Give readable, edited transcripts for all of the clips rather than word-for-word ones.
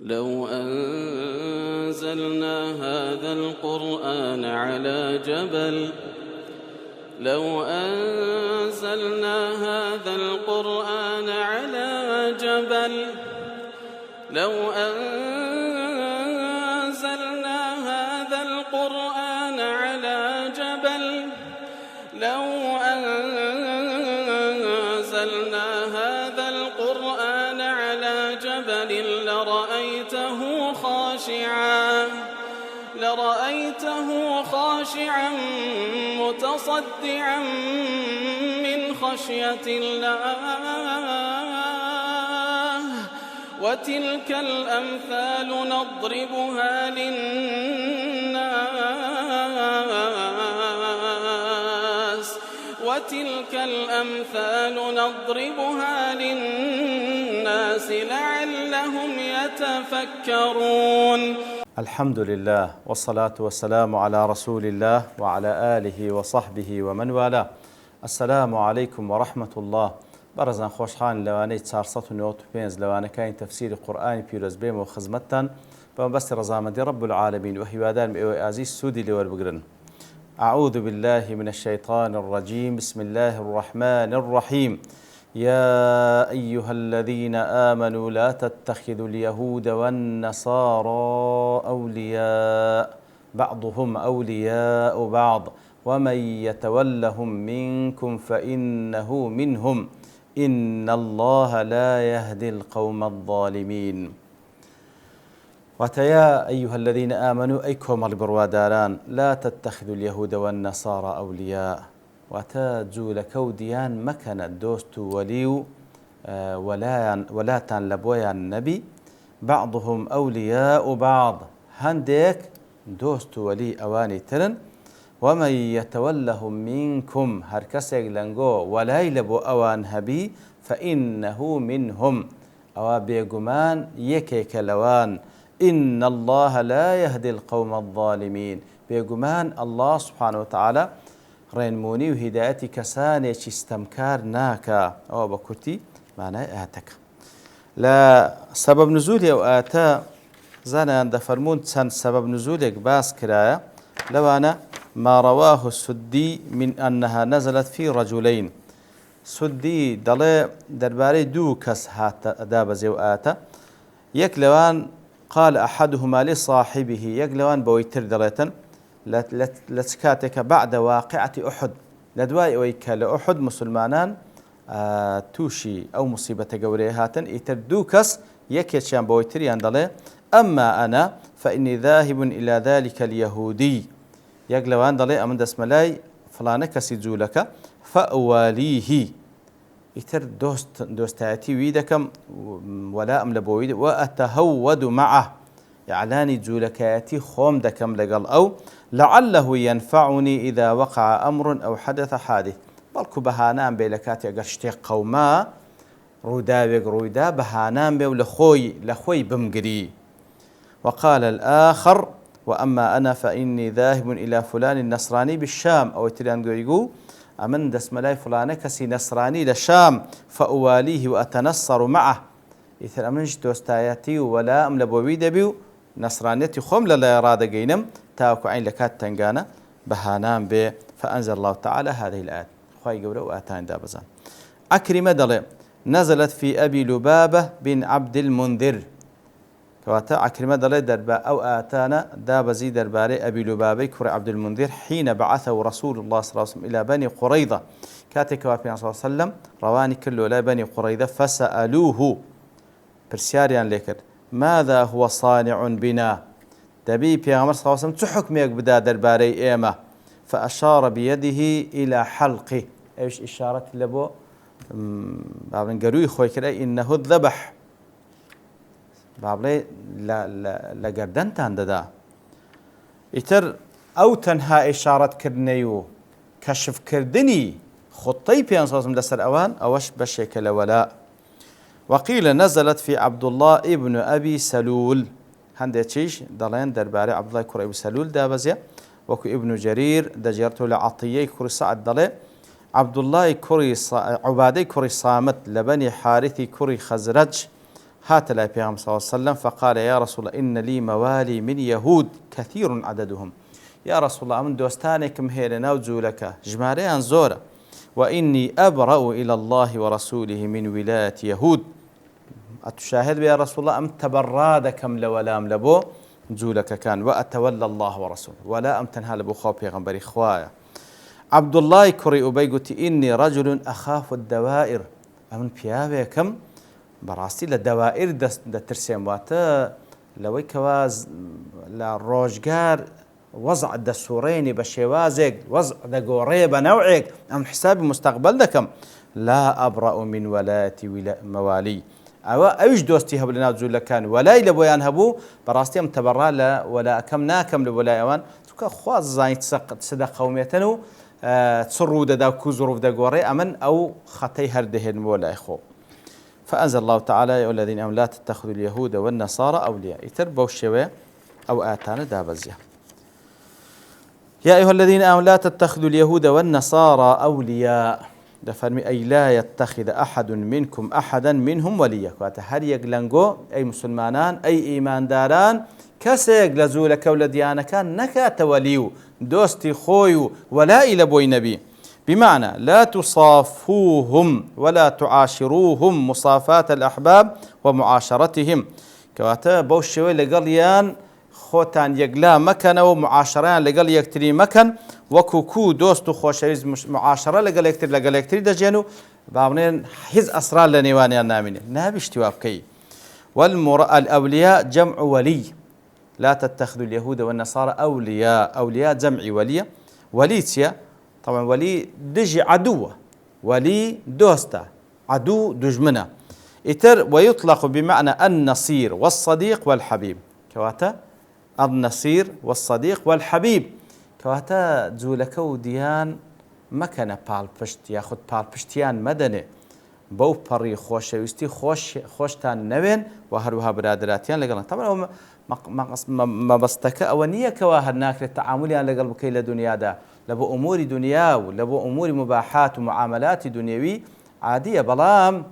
لو أنزلنا هذا القرآن على جبل لرأيته خاشعا متصدعا من خشية الله وتلك الأمثال نضربها للناس لعلهم يتفكرون. الحمد لله والصلاة والسلام على رسول الله وعلى آله وصحبه ومن والاه. السلام عليكم ورحمة الله. برزان خوشحان لواني 495 لواني كاين تفسير قرآن بيروز بيم وخزمتان بمبست رزامدي رب العالمين وهيوادان بإيوي عزيز سودي لور بقرن. أعوذ بالله من الشيطان الرجيم. بسم الله الرحمن الرحيم. يا أيها الذين آمنوا لا تتخذوا اليهود والنصارى أولياء بعضهم أولياء بعض ومن يتولهم منكم فإنه منهم إن الله لا يهدي القوم الظالمين. وتيا أيها الذين آمنوا أيكم البرواداران لا تتخذوا اليهود والنصارى أولياء وتاجوا لكوديان مكان الدوست وليو ولاتان لبويا النبي بعضهم أولياء بعض هنديك دوست ولي أواني ترن ومن يتولهم منكم هركسيك لنغو ولا يلبو أوان هبي فإنه منهم أو بيقمان يكيك لوان إن الله لا يهدي القوم الظالمين. بيقمان الله سبحانه وتعالى رينموني وهدايتي كساني استمكار ناكا أو بكرتي معناه آتك لا سبب نزولي أو آتا زانا عند فرمون سبب نزولك باس كرايا لو أنا ما رواه السدي من أنها نزلت في رجلين. سدي دلي درباري دو كس هات دابزي وآتا يكلوان قال أحدهما لصاحبه يكلوان بويتر دليتن لتكاتك بعد واقعة أحد لدواي ويك لأحد مسلمانان توشي أو مصيبة قوريهاتن يتردوكس يكيشان بويتري عندله أما أنا فإني ذاهب إلى ذلك اليهودي يقلوان دلي أمن دسملاي فلانك سيجولك فأواليه يتر دوستاتي ويدكم ولا أمل بويد وأتهود معه إعلاني جولكاتي خوم دكم لقل أو لعله ينفعني إذا وقع أمر أو حدث حادث بلكو بهانام بيلكاتي أقرشتي قوما رودا بهانام بي لخوي بمقري. وقال الآخر وأما أنا فإني ذاهب إلى فلان النصراني بالشام أو تلان يقول أمن دسملاي فلان كسي نصراني للشام فأواليه وأتنصر معه إذا أمنش دوستاياتي ولا أمل بويد بيو نصرانيتي خوم لا يراد قينم تاكو عين لكات تنقانا بهانام به. فأنزل الله تعالى هذه الآية خواهي قوله وآتان دابزان. أكرم دلي نزلت في أبي لبابة بن عبد المنذر كواتا أكرم دلي دربا أو آتانا دابزي درباري أبي لبابة كري عبد المنذر حين بعثه رسول الله صلى الله عليه وسلم إلى بني قريظة كاتك وابن صلى الله عليه وسلم رواني كله لا بني قريظة فسألوه برسياريان ليكر ماذا هو صانع بنا دبي بيغمر صلى الله عليه وسلم تحكميك بدا درباري إيما فأشار بيده إلى حلقه. إيش إشارة لبو بابن قروي خوي كده إنه الذبح بابلي لقردن تانددا يتر أو تنها إشارة كرنيو كشف كردني خطي بيان صلى الله عليه وسلم لسر أوان أوش بشيكل ولا. وقيل نزلت في عبد الله ابن أبي سلول هندي تشيش دلين درباري عبد الله كري أبي سلول دابزيا وكو ابن جرير دجرته لعطية كري سعد دلي عبد الله كري عبادي كري صامت لبني حارثي كري خزرج هات لا بيغم صلى الله عليه وسلم فقال يا رسول الله إن لي موالي من يهود كثير عددهم يا رسول الله من دوستانكم هيلنا وزولك جماريان زورة وإني أبرأ إلى الله ورسوله من ولاية يهود أتشاهد يا رسول الله أم تبرادكم لولام لبو جولك كان وأتولى الله ورسوله ولا أم تنهى لبو خواب يغنبري خوايا عبد الله كري أبي قلت إني رجل أخاف الدوائر أمن بيابيكم براستي للدوائر دا ترسيم واتا لوي كواز لروجقار وضع الدستورين بشوازك وضع دقوريبة نوعك أم حساب مستقبل دكم لا أبرأ من ولاية موالي أو أيش دوستي هب لنا زول كان ولا إلى بيان هبو براستي أم تبرع لا ولا كم ناكم لولايوان تك خواز زاين تسقط صدق قوميتنو تصروا دا كوزروف دقوري أمن أو خطي هردهن ولا إخو فأنزل الله تعالى يا الذين آمنوا لا تتخذوا اليهود والنصارى أولياء يتربوا الشواء أو آتانا دابزيا يا أيها الذين آمنوا لا تتخذوا اليهود والنصارى أولياء دفرمي أي لا يتخذ أحد منكم أحدا منهم وليا هر يقلنقو أي مسلمانان أي إيمان داران كسيق لزولك ولديانا كان نكات وليو دوستي خويو ولا إلى بوي نبي بمعنى لا تصافوهم ولا تعاشروهم مصافات الأحباب ومعاشرتهم كواتا بوشوي لقليان خوتان يقلا مكان ومعاشران لقل يكتري مكان وكوكو دوستو خوشويز معاشرة لقل يكتري دجينو بابنين حز أسرار لنيواني النامين نابي اشتواب كي الأولياء جمع ولي لا تتخذوا اليهود والنصارى أولياء جمع ولي وليتيا طبعا ولي دجي عدوة ولي دوستا عدو دجمنة إتر ويطلق بمعنى النصير والصديق والحبيب كواتا النصير والصديق والحبيب كواتا جولكو ديان مكان بالبشت ياخد بالبشتيان مدني بو بري خوشويستي خوشتان نوين وهروها برادراتيان لقلن طبعا ما بستك أونية كواهر ناكر التعامليان لقلب كي لدنيا دا لبو أمور دنيا ولبو أمور مباحات ومعاملات دنيوي عادية بلام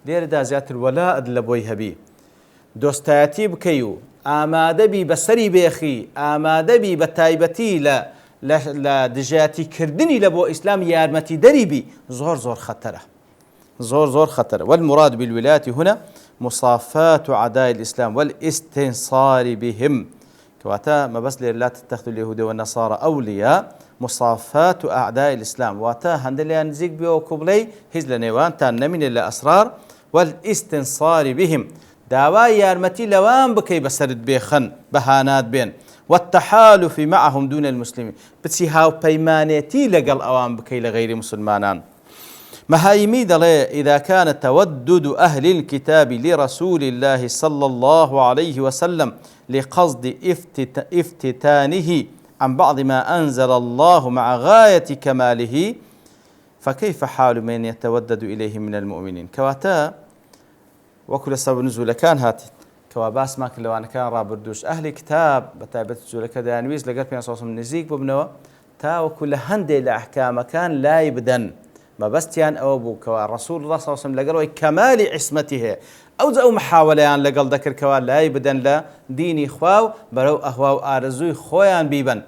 دير دا زيات الولاء لبوي هبي دوستاتي بكيو آماده بي بسري بيخي آماده بي بتايبتي لا دجاتي كردني لبو إسلام يارمتي دريبي زور خطره والمراد بالولاية هنا مصافات أعداء الإسلام والاستنصار بهم كواتا ما بس لا تتخذوا اليهود والنصارى أولياء مصافات أعداء الإسلام واتا هندليان نزيق بيو كوبلي هزل نيوان تان نمين إلا أسرار والاستنصار بهم داوای یارمەتی لەوان بکەی بەسرت بێخەن بەهانات بێن والتحالف معهم دون المسلمين بچی هاوپەیمانێتی لەگەڵ ئەوان بکەی لە غەیری مسلمانان مهايمي دڵێ إذا كان تودد أهل الكتاب لرسول الله صلى الله عليه وسلم لقصد افتتانه عن بعض ما أنزل الله مع غاية كماله فكيف حال من يتودد إليه من المؤمنين كواتا وكل سبب نزول كان هاتي كواباس ما كل وانا كان رابردوش أهل كتاب بتابت نزول كذا نويز لقى في نصوص من نزيق ببنوا تا وكل هندي لأحكام كان لا يبدن ما بستيان أو أبو كوا رسول الله صلى الله عليه وسلم لقى كمال عصمته أو زو محاولة أن لقى ذكر كوا لا يبدن لا ديني خواو برو أهواو آرزوي خويان بيبن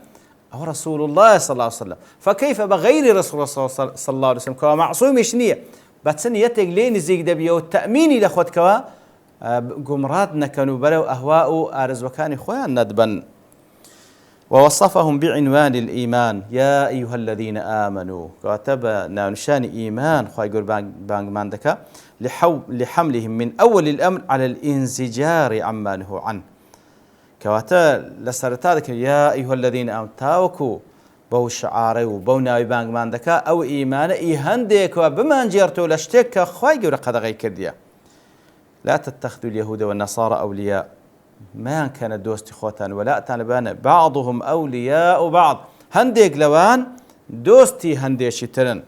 أو رسول الله صلى الله عليه وسلم فكيف بغير رسول الله صلى الله عليه وسلم كوا معصوم شنية باتسن يتق لين زيق دبيه والتأميني لأخوت كوا قمراتنا كانوا برو أهواء آرز وكان خوان ندبا ووصفهم بعنوان الإيمان يا أيها الذين آمنوا كاتب نشان إيمان خواهي يقول بانج ماندكا لحملهم من أول الأمر على الانزجار عما نهوا عنه كواتا لسرتادك يا أيها الذين آمنوا تاوكو بو شعاري وبو ناوي بانج ماندكا أو إيمان إيهندك وبمان جيرتو لشتك خواهي يقول قد غي كرديا لا تتخذوا اليهود والنصارى أولياء ما كان دوستي خوتان ولا تالبان بعضهم أولياء بعض هنديك لوان دوستي هنديشي ترن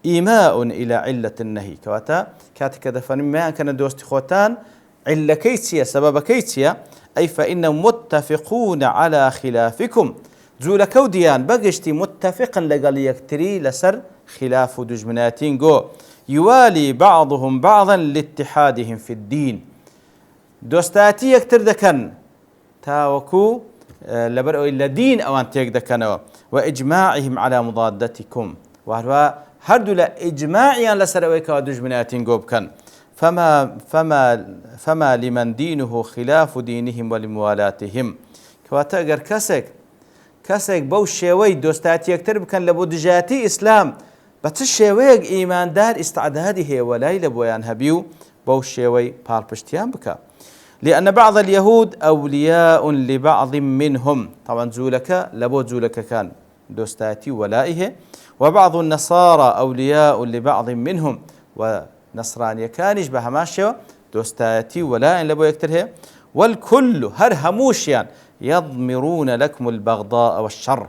إيماء إلى علة النهي كواتا كاتك دفن ما كان دوستي خوتان علة كيتسيا سبب كيتسيا أي فإنهم متفقون على خلافكم زول كوديان بقشتي متفقا لقال يكتري لسر خلاف دجمناتين جو يوالي بعضهم بعضا لاتحادهم في الدين دۆستایەتی یەکتر دەکەن تاوەکو لەبەر ئەوەی لە دین ئەوان تێک دەکەنەوە وإجماعهم على مضادتكم وهروە هەردوو لە ئیجماعیان لەسەر ئەوەی کەوا دوژمنایەتین گۆ بکەن فما لمن دينه خلاف دينهم ولموالاتهم کەواتە ئەگەر کەسێک بەو شێوەی دۆستایەتی یەکتر بکەن لە بۆ دژایەتی ئیسلام بە چ شێوەیەک ئیماندار ئیستعدادی هەیە وەلای لە بۆیان هەبی و بەو شێوەی پاڵپشتیان بکە لأن بعض اليهود أولياء لبعض منهم طبعا جولك لبو جولك كان دوستاتي ولائه وبعض النصارى أولياء لبعض منهم ونصرانية كانش بهماشيو دوستاتي ولاء لبو يكتره والكل هر هموشيان يضمرون لكم البغضاء والشر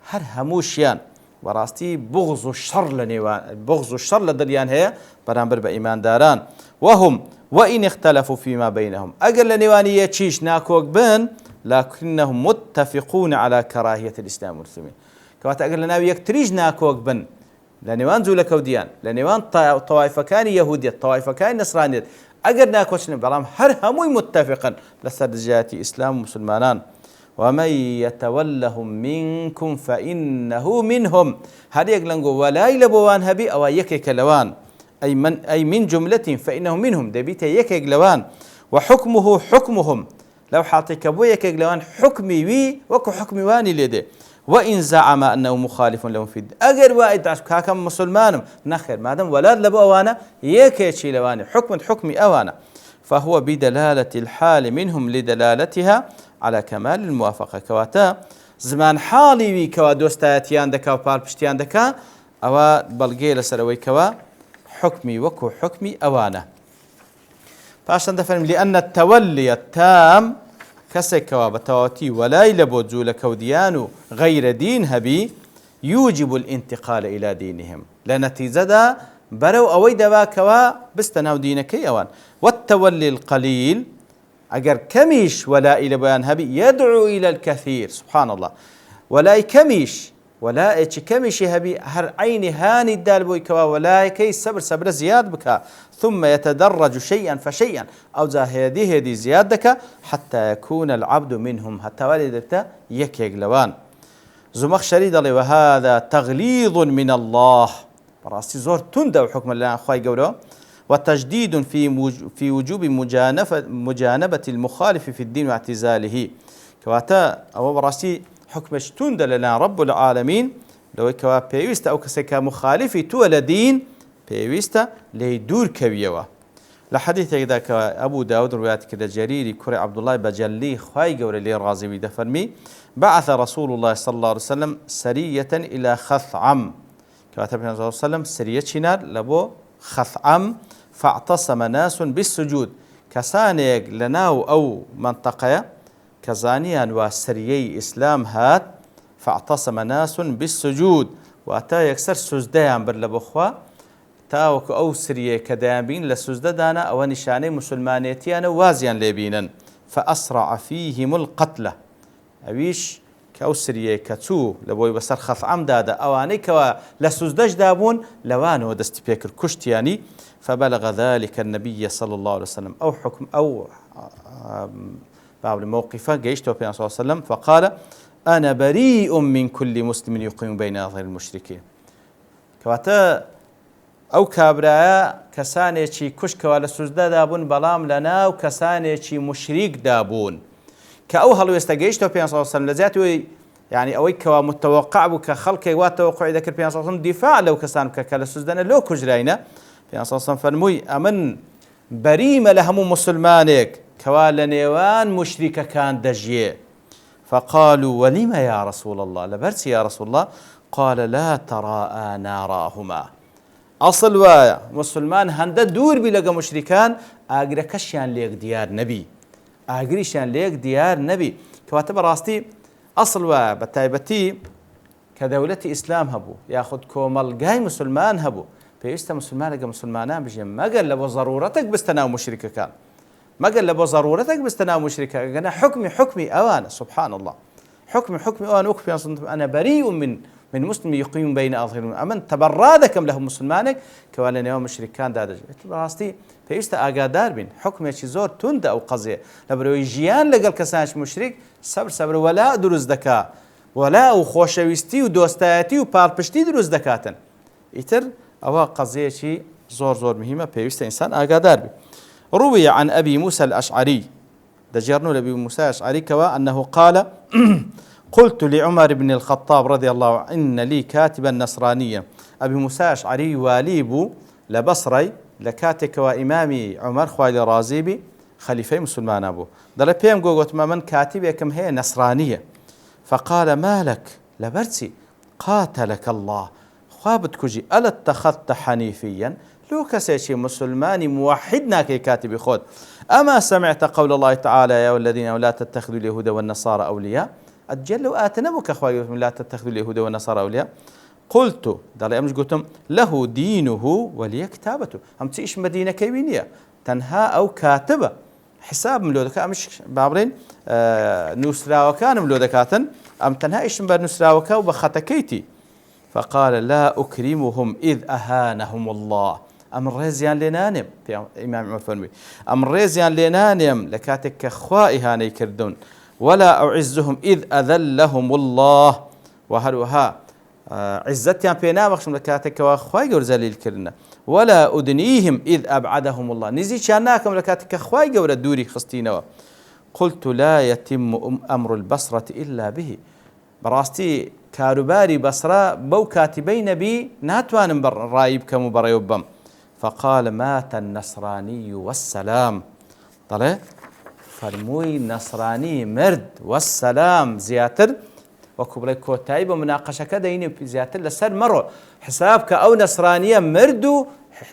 هر هموشيان وراستي بغض الشر لدليان هي برامبر بإيمان داران وإن اختلفوا فيما بينهم أقل لنوانية تشيش ناكوك بن لكنهم متفقون على كراهية الإسلام والمسلمين كوات أقل لناوي يكتريج ناكوك بن لنوان زولك وديان لنوان طوائف كان يهودية طوائف كان نصرانية أقل ناكوش برام هر هموي متفقا لسرجات إسلام ومسلمانان ومن يتولهم منكم فإنه منهم هل يقلنقوا ولا يلبوان هبي أو يكيك لوان أي من جملة فإنه منهم دبيت يكيك لوان وحكمه حكمهم لو حاطيك بو يكيك لوان حكمي وي وكو حكمي واني لدي وإن زعم أنه مخالف لهم في الدين أجر وايد كاكم مسلمانهم نخير مادام ولاد لبو أوانا يكيشي لواني حكمي أوانا فهو بدلالة الحال منهم لدلالتها على كمال الموافقة كواتا زمان حالي وي كوا دوستایەتیان دەکا و پاڵپشتیان دەکا ئەوە بەڵگەیە لەسەرەوەی کەوا حكمي وكو حكمي أوانا پاشان دەفەرمی لأن التولي التام کەسێک کەوا بە تەواوەتی وەلای لە بۆ جوولە کەودیان غير دين هبي يوجب الانتقال إلى دينهم لنتيجة بەرەو ئەوەی دەبا کەوا بستە ناو دینەکەی ئەوان والتولي القليل أجر كميش ولا إلى بيان هبي يدعو إلى الكثير سبحان الله ولا كميش ولا كميش هبي هر عين هاني الدال بوي كوا ولا كي صبر زياد بك ثم يتدرج شيئا فشيئا أو هذه زيادك حتى يكون العبد منهم حتى ولدت يكيغلوان زمخشري دلي وهذا تغليظ من الله براسي زور تند وحكم الله أخوي قولوا وتجديد في وجوب مجانبة المخالف في الدين واعتزاله كواتا أو براسي حكم شتون لنا رب العالمين لو كوا بيوستا أو كسكا مخالفي تولى دين بيوستا ليدور كبيوا لحديث ذاك أبو داود روايات كذا جريري كري عبد الله بجلي خاي قول لي الرازي بدفرمي بعث رسول الله صلى الله عليه وسلم سرية إلى خثعم كاتب النبي صلى الله عليه وسلم سرية شنار لبو خثعم فاعتصم ناس بالسجود كسانيك لناو أو منطقة كزانيان وسريي إسلام هات فاعتصم ناس بالسجود وأتا يكسر سجدان برلبخوا تاوك أو سريي كدامين لسجد دانا أو نشاني مسلمانيتيان وازيان ليبينا فأسرع فيهم القتلة أويش كأو سريي كتو لبوي بسر خثعم دادا أواني كوا لسجدش دابون لوانو دستبيكر كشتياني فبلغ ذلك النبي صلى الله عليه وسلم أو حكم أو باب الموقفة جيشته في صلى الله عليه وسلم فقال أنا بريء من كل مسلم يقيم بين أظهر المشركين كواتا أو كابرايا كسانيشي كشك ولا سجدة دابون بلام لنا وكسانيشي مشرك دابون كأو هلو يستجيشته في صلى الله عليه وسلم لذاته يعني أويك متوقع بك خلق واتوقع إذا كان في صلى الله عليه وسلم دفاع لو كسان كلا سجدنا لو كجرينا في صلى الله عليه وسلم فرموي أمن بريمة لهم مسلمانك كوالا نيوان مشركة كان دجيه فقالوا ولما يا رسول الله لبرس يا رسول الله قال لا تراءى ناراهما أصل وايا مسلمان هنده دور بلغا مشركان أقركشيان ليك ديار نبي أقريشيان ليك ديار نبي كواتب راستي أصل وايا بتايبتي كدولة إسلام هبو ياخد كومل جاي مسلمان هبو فيستا مسلمان لقى مسلمانان بجي ما قال لبو ضرورتك بستناو مشركة كان ما قال لبو ضرورتك بستناو مشركة قال حكمي أوانا سبحان الله حكمي أوانا أكفي أنا بريء من من مسلم يقيم بين أظهرهم أمن تبرادكم له مسلمانك كوالن يوم مشركان دادج براستي پێویستە ئاگادار بین حکمێکی زۆر توندە ئەو قەزێ لە بەرەوەی ژیان لەگەڵ کەسانش مشریک سەبر وەلا دروست دەکا وەلا و خۆشەویستی و دۆستایەتی و پاڵپشتی دروست دەکاتن ئیتر ئەوە قەزەیەکی زۆر مهمە پێویستە ئینسان ئاگادار بێ روي عن أبي موسى الأشعري دجرنو لأبي موسى الأشعري كوا أنه قال قلت لعمر بن الخطاب رضي الله عنه إن لي كاتبا نصرانيا أبي موسى الأشعري واليبو لبصري لكاتك وإمامي عمر خوالي رازيبي خليفة مسلمان أبو دل بيم قوت ما من كاتب كم هي نصرانية فقال ما لك لبرتي قاتلك الله خوابت كجي ألا اتخذت حنيفيا لو كسيشي مسلماني موحدنا كي كاتب خود أما سمعت قول الله تعالى يا الذين لا تتخذوا اليهود والنصارى أولياء أتجلوا آتنبك أخوي لا تتخذوا اليهود والنصارى أولياء قلت دل أمش قلتم له دينه ولي كتابته هم تيش مدينة كيوينية تنها أو كاتبة حساب ملودك أمش بابرين نسرا وكان ملودكاتن أم تنها إيش بر نسرا وكا وبختكيتي فقال لا أكرمهم إذ أهانهم الله أم ريزيان لنانم في إمام عمر فرمي أم ريزيان لنانم لكاتك أخوائي هاني كردون ولا أعزهم إذ أذلهم الله وهروها عزتيان بينا بخشم لكاتك وأخوائي قول زليل كرنا ولا أدنيهم إذ أبعدهم الله نزي شاناكم لكاتك أخوائي قول الدوري خستينوا قلت لا يتم أمر البصرة إلا به براستي كاروباري بصرة بو كاتبين بي ناتوان رايب كمبريوبم فقال مات النصراني والسلام طلع فرموي نصراني مرد والسلام زياتر وكبري كوتايب ومناقشة كذا يني في زياتر لسر مرة حسابك أو نصرانية مردو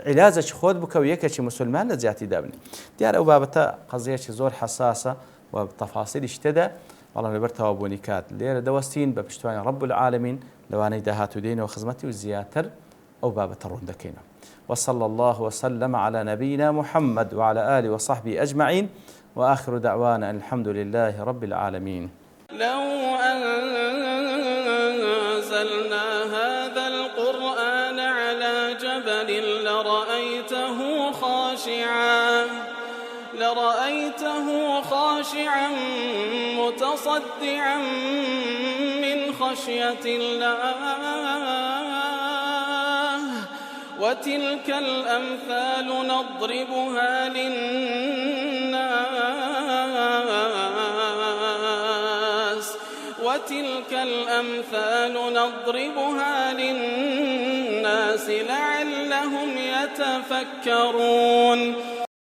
علاجك خود بك ويكش مسلمان لزياتي دابني ديار أو بابتا قضية زور حساسة وبتفاصيل اشتدى والله لبرتها وبونيكات ليرة دوستين ببشتواني رب العالمين لواني دهاتو دين وخزمتي وزياتر أو بابتا روندكينا وصلى الله وسلم على نبينا محمد وعلى آله وصحبه أجمعين وآخر دعوانا الحمد لله رب العالمين لو أنزلنا هذا القرآن على جبل لرأيته خاشعا متصدعا من خشية الله وتلك الأمثال نضربها للناس لعلهم يتفكرون